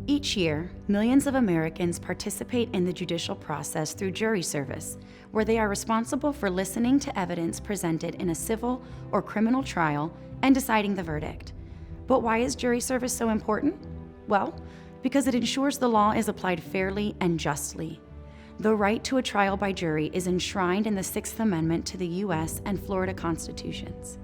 Each year, millions of Americans participate in the judicial process through jury service, where they are responsible for listening to evidence presented in a civil or criminal trial and deciding the verdict. But why is jury service so important? Well, because it ensures the law is applied fairly and justly. The right to a trial by jury is enshrined in the Sixth Amendment to the U.S. and Florida constitutions.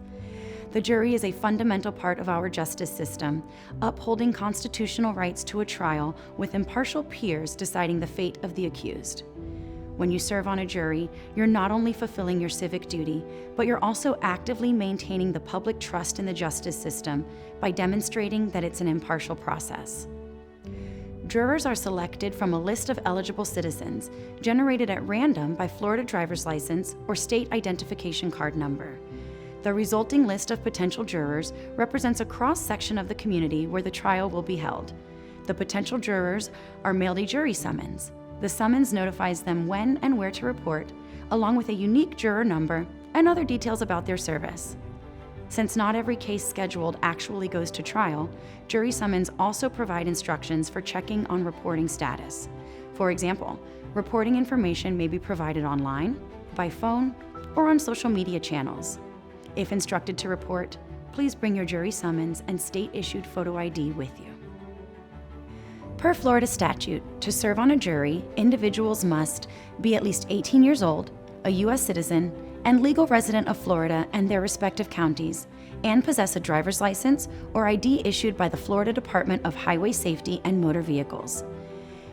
The jury is a fundamental part of our justice system, upholding constitutional rights to a trial with impartial peers deciding the fate of the accused. When you serve on a jury, you're not only fulfilling your civic duty, but you're also actively maintaining the public trust in the justice system by demonstrating that it's an impartial process. Jurors are selected from a list of eligible citizens generated at random by Florida driver's license or state identification card number. The resulting list of potential jurors represents a cross-section of the community where the trial will be held. The potential jurors are mailed a jury summons. The summons notifies them when and where to report, along with a unique juror number and other details about their service. Since not every case scheduled actually goes to trial, jury summons also provide instructions for checking on reporting status. For example, reporting information may be provided online, by phone, or on social media channels. If instructed to report, please bring your jury summons and state-issued photo ID with you. Per Florida statute, to serve on a jury, individuals must be at least 18 years old, a U.S. citizen, and legal resident of Florida and their respective counties, and possess a driver's license or ID issued by the Florida Department of Highway Safety and Motor Vehicles.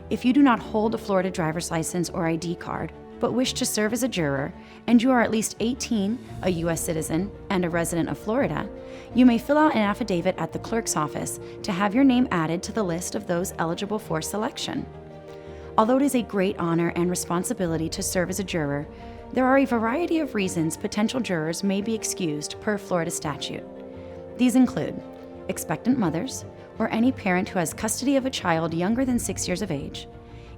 If you do not hold a Florida driver's license or ID card, but wish to serve as a juror, and you are at least 18, a U.S. citizen, and a resident of Florida, you may fill out an affidavit at the clerk's office to have your name added to the list of those eligible for selection. Although it is a great honor and responsibility to serve as a juror, there are a variety of reasons potential jurors may be excused per Florida statute. These include expectant mothers, or any parent who has custody of a child younger than 6 years of age,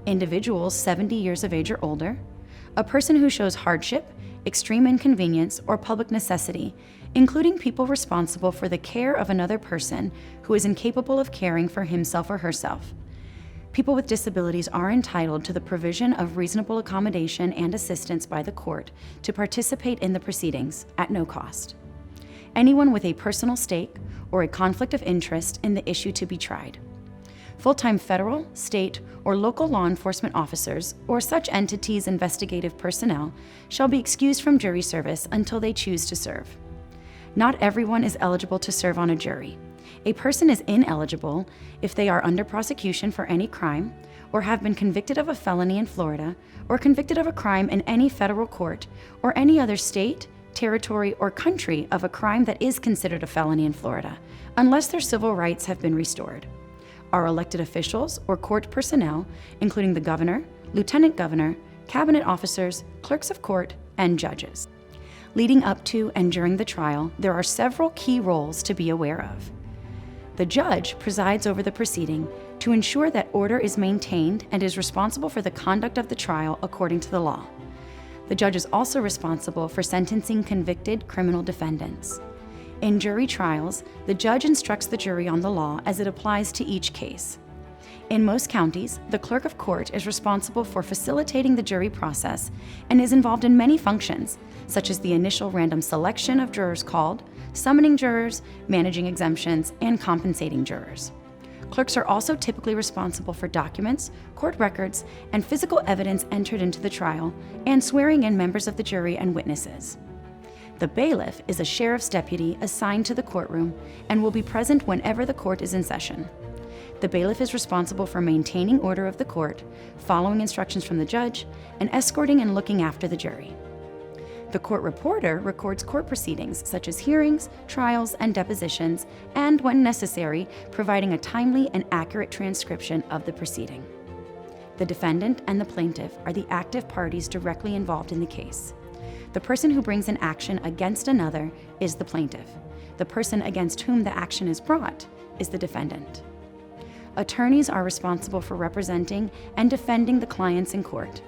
individuals 70 years of age or older, a person who shows hardship, extreme inconvenience, or public necessity, including people responsible for the care of another person who is incapable of caring for himself or herself. People with disabilities are entitled to the provision of reasonable accommodation and assistance by the court to participate in the proceedings at no cost. Anyone with a personal stake or a conflict of interest in the issue to be tried. Full-time federal, state, or local law enforcement officers or such entities' investigative personnel shall be excused from jury service until they choose to serve. Not everyone is eligible to serve on a jury. A person is ineligible if they are under prosecution for any crime, or have been convicted of a felony in Florida, or convicted of a crime in any federal court, or any other state, territory, or country of a crime that is considered a felony in Florida, unless their civil rights have been restored. Our elected officials or court personnel, including the governor, lieutenant governor, cabinet officers, clerks of court, and judges. Leading up to and during the trial, there are several key roles to be aware of. The judge presides over the proceeding to ensure that order is maintained and is responsible for the conduct of the trial according to the law. The judge is also responsible for sentencing convicted criminal defendants. In jury trials, the judge instructs the jury on the law as it applies to each case. In most counties, the clerk of court is responsible for facilitating the jury process and is involved in many functions, such as the initial random selection of jurors called, summoning jurors, managing exemptions, and compensating jurors. Clerks are also typically responsible for documents, court records, and physical evidence entered into the trial, and swearing in members of the jury and witnesses. The bailiff is a sheriff's deputy assigned to the courtroom and will be present whenever the court is in session. The bailiff is responsible for maintaining order of the court, following instructions from the judge, and escorting and looking after the jury. The court reporter records court proceedings such as hearings, trials, and depositions, and, when necessary, providing a timely and accurate transcription of the proceeding. The defendant and the plaintiff are the active parties directly involved in the case. The person who brings an action against another is the plaintiff. The person against whom the action is brought is the defendant. Attorneys are responsible for representing and defending the clients in court.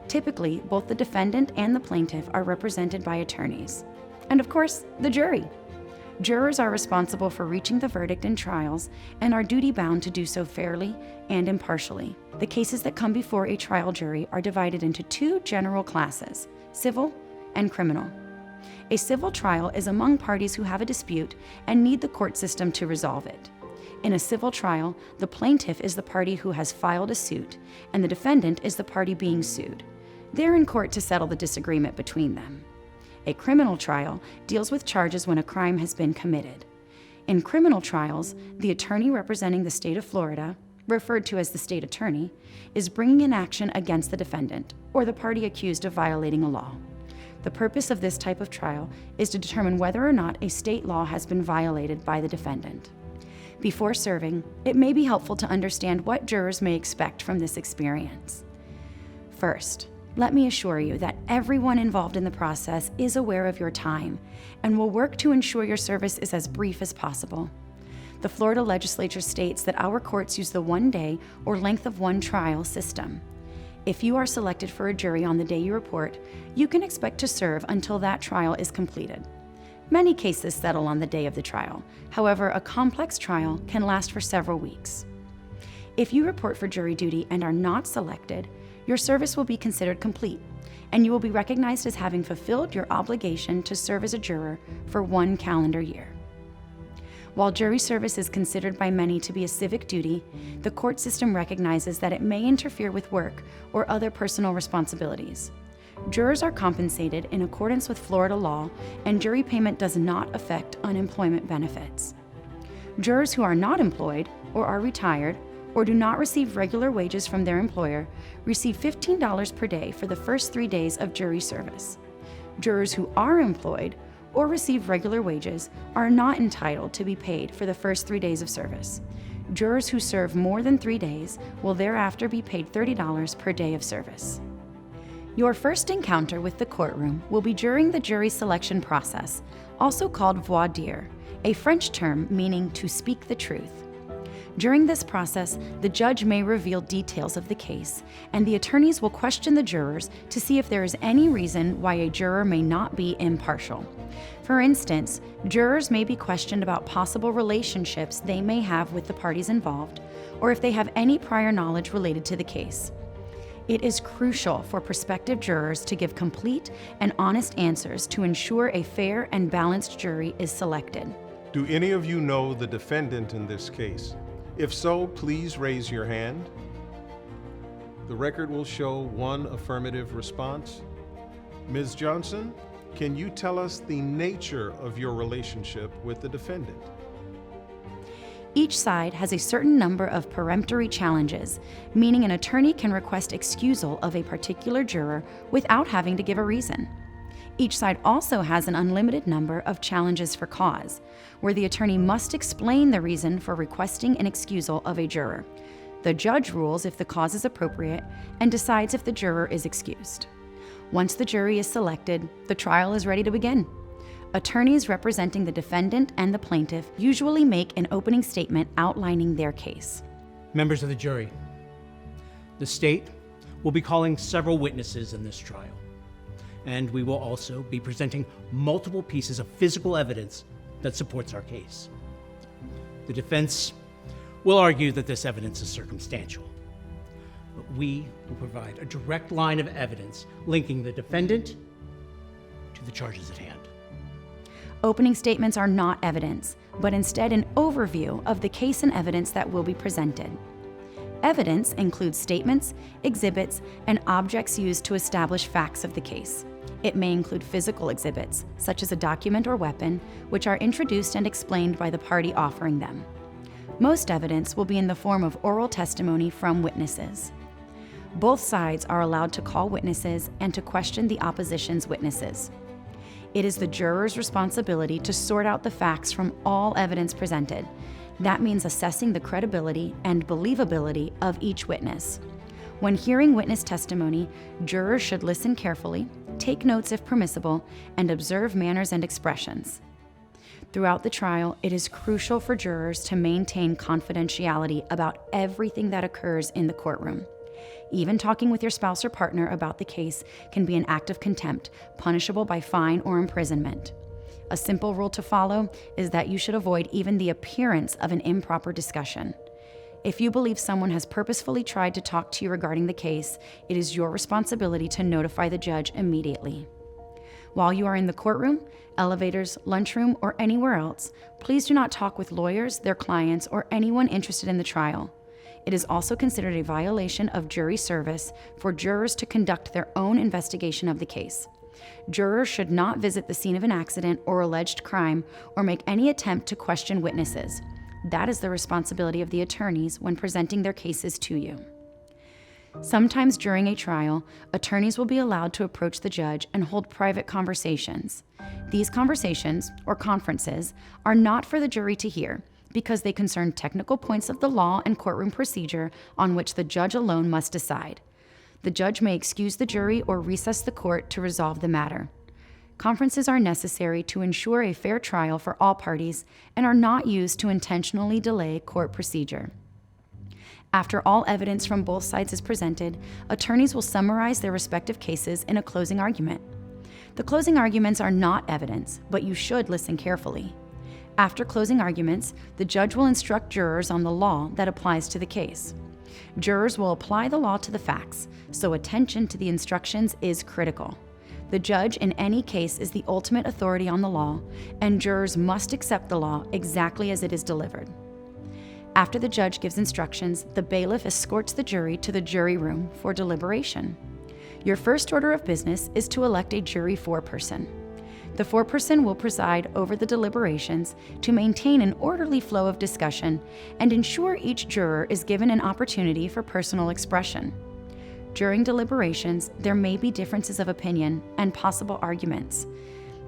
Typically, both the defendant and the plaintiff are represented by attorneys. And of course, the jury. Jurors are responsible for reaching the verdict in trials and are duty-bound to do so fairly and impartially. The cases that come before a trial jury are divided into two general classes, civil and criminal. A civil trial is among parties who have a dispute and need the court system to resolve it. In a civil trial, the plaintiff is the party who has filed a suit, and the defendant is the party being sued. They're in court to settle the disagreement between them. A criminal trial deals with charges when a crime has been committed. In criminal trials, the attorney representing the state of Florida, referred to as the state attorney, is bringing an action against the defendant or the party accused of violating a law. The purpose of this type of trial is to determine whether or not a state law has been violated by the defendant. Before serving, it may be helpful to understand what jurors may expect from this experience. First, let me assure you that everyone involved in the process is aware of your time and will work to ensure your service is as brief as possible. The Florida legislature states that our courts use the 1 day or length of one trial system. If you are selected for a jury on the day you report, you can expect to serve until that trial is completed. Many cases settle on the day of the trial. However, a complex trial can last for several weeks. If you report for jury duty and are not selected, your service will be considered complete, and you will be recognized as having fulfilled your obligation to serve as a juror for 1 calendar year. While jury service is considered by many to be a civic duty, the court system recognizes that it may interfere with work or other personal responsibilities. Jurors are compensated in accordance with Florida law, and jury payment does not affect unemployment benefits. Jurors who are not employed or are retired or do not receive regular wages from their employer receive $15 per day for the first 3 days of jury service. Jurors who are employed or receive regular wages are not entitled to be paid for the first 3 days of service. Jurors who serve more than 3 days will thereafter be paid $30 per day of service. Your first encounter with the courtroom will be during the jury selection process, also called voir dire, a French term meaning to speak the truth. During this process, the judge may reveal details of the case, and the attorneys will question the jurors to see if there is any reason why a juror may not be impartial. For instance, jurors may be questioned about possible relationships they may have with the parties involved, or if they have any prior knowledge related to the case. It is crucial for prospective jurors to give complete and honest answers to ensure a fair and balanced jury is selected. Do any of you know the defendant in this case? If so, please raise your hand. The record will show 1 affirmative response. Ms. Johnson, can you tell us the nature of your relationship with the defendant? Each side has a certain number of peremptory challenges, meaning an attorney can request excusal of a particular juror without having to give a reason. Each side also has an unlimited number of challenges for cause, where the attorney must explain the reason for requesting an excusal of a juror. The judge rules if the cause is appropriate and decides if the juror is excused. Once the jury is selected, the trial is ready to begin. Attorneys representing the defendant and the plaintiff usually make an opening statement outlining their case. Members of the jury, the state will be calling several witnesses in this trial, and we will also be presenting multiple pieces of physical evidence that supports our case. The defense will argue that this evidence is circumstantial, but we will provide a direct line of evidence linking the defendant to the charges at hand. Opening statements are not evidence, but instead an overview of the case and evidence that will be presented. Evidence includes statements, exhibits, and objects used to establish facts of the case. It may include physical exhibits, such as a document or weapon, which are introduced and explained by the party offering them. Most evidence will be in the form of oral testimony from witnesses. Both sides are allowed to call witnesses and to question the opposition's witnesses. It is the juror's responsibility to sort out the facts from all evidence presented. That means assessing the credibility and believability of each witness. When hearing witness testimony, jurors should listen carefully, take notes if permissible, and observe manners and expressions. Throughout the trial, it is crucial for jurors to maintain confidentiality about everything that occurs in the courtroom. Even talking with your spouse or partner about the case can be an act of contempt, punishable by fine or imprisonment. A simple rule to follow is that you should avoid even the appearance of an improper discussion. If you believe someone has purposefully tried to talk to you regarding the case, it is your responsibility to notify the judge immediately. While you are in the courtroom, elevators, lunchroom, or anywhere else, please do not talk with lawyers, their clients, or anyone interested in the trial. It is also considered a violation of jury service for jurors to conduct their own investigation of the case. Jurors should not visit the scene of an accident or alleged crime or make any attempt to question witnesses. That is the responsibility of the attorneys when presenting their cases to you. Sometimes during a trial, attorneys will be allowed to approach the judge and hold private conversations. These conversations, or conferences, are not for the jury to hear because they concern technical points of the law and courtroom procedure on which the judge alone must decide. The judge may excuse the jury or recess the court to resolve the matter. Conferences are necessary to ensure a fair trial for all parties and are not used to intentionally delay court procedure. After all evidence from both sides is presented, attorneys will summarize their respective cases in a closing argument. The closing arguments are not evidence, but you should listen carefully. After closing arguments, the judge will instruct jurors on the law that applies to the case. Jurors will apply the law to the facts, so attention to the instructions is critical. The judge in any case is the ultimate authority on the law, and jurors must accept the law exactly as it is delivered. After the judge gives instructions, the bailiff escorts the jury to the jury room for deliberation. Your first order of business is to elect a jury foreperson. The foreperson will preside over the deliberations to maintain an orderly flow of discussion and ensure each juror is given an opportunity for personal expression. During deliberations, there may be differences of opinion and possible arguments.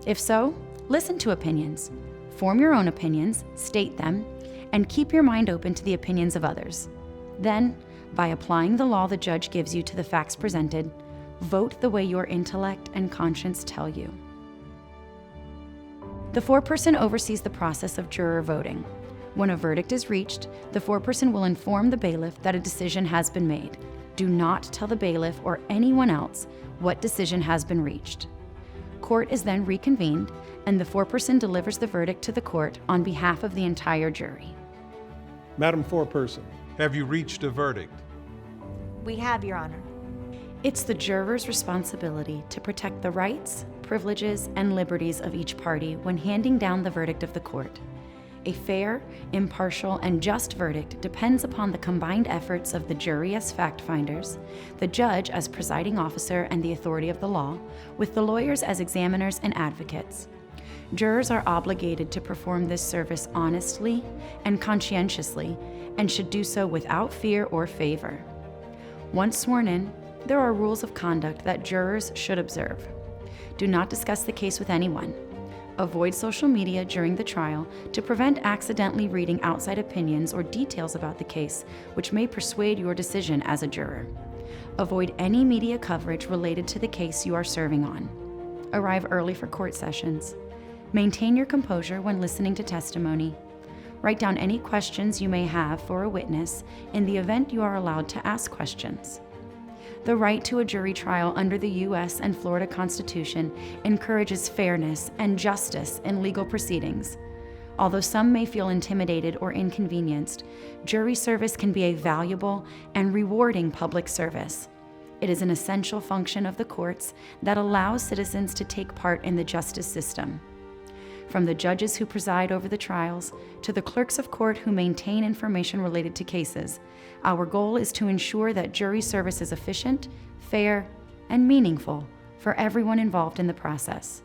If so, listen to opinions. Form your own opinions, state them, and keep your mind open to the opinions of others. Then, by applying the law the judge gives you to the facts presented, vote the way your intellect and conscience tell you. The foreperson oversees the process of juror voting. When a verdict is reached, the foreperson will inform the bailiff that a decision has been made. Do not tell the bailiff or anyone else what decision has been reached. Court is then reconvened, and the foreperson delivers the verdict to the court on behalf of the entire jury. Madam Foreperson, have you reached a verdict? We have, Your Honor. It's the juror's responsibility to protect the rights, privileges, and liberties of each party when handing down the verdict of the court. A fair, impartial, and just verdict depends upon the combined efforts of the jury as fact-finders, the judge as presiding officer and the authority of the law, with the lawyers as examiners and advocates. Jurors are obligated to perform this service honestly and conscientiously, and should do so without fear or favor. Once sworn in, there are rules of conduct that jurors should observe. Do not discuss the case with anyone. Avoid social media during the trial to prevent accidentally reading outside opinions or details about the case, which may persuade your decision as a juror. Avoid any media coverage related to the case you are serving on. Arrive early for court sessions. Maintain your composure when listening to testimony. Write down any questions you may have for a witness in the event you are allowed to ask questions. The right to a jury trial under the U.S. and Florida Constitution encourages fairness and justice in legal proceedings. Although some may feel intimidated or inconvenienced, jury service can be a valuable and rewarding public service. It is an essential function of the courts that allows citizens to take part in the justice system. From the judges who preside over the trials to the clerks of court who maintain information related to cases, our goal is to ensure that jury service is efficient, fair, and meaningful for everyone involved in the process.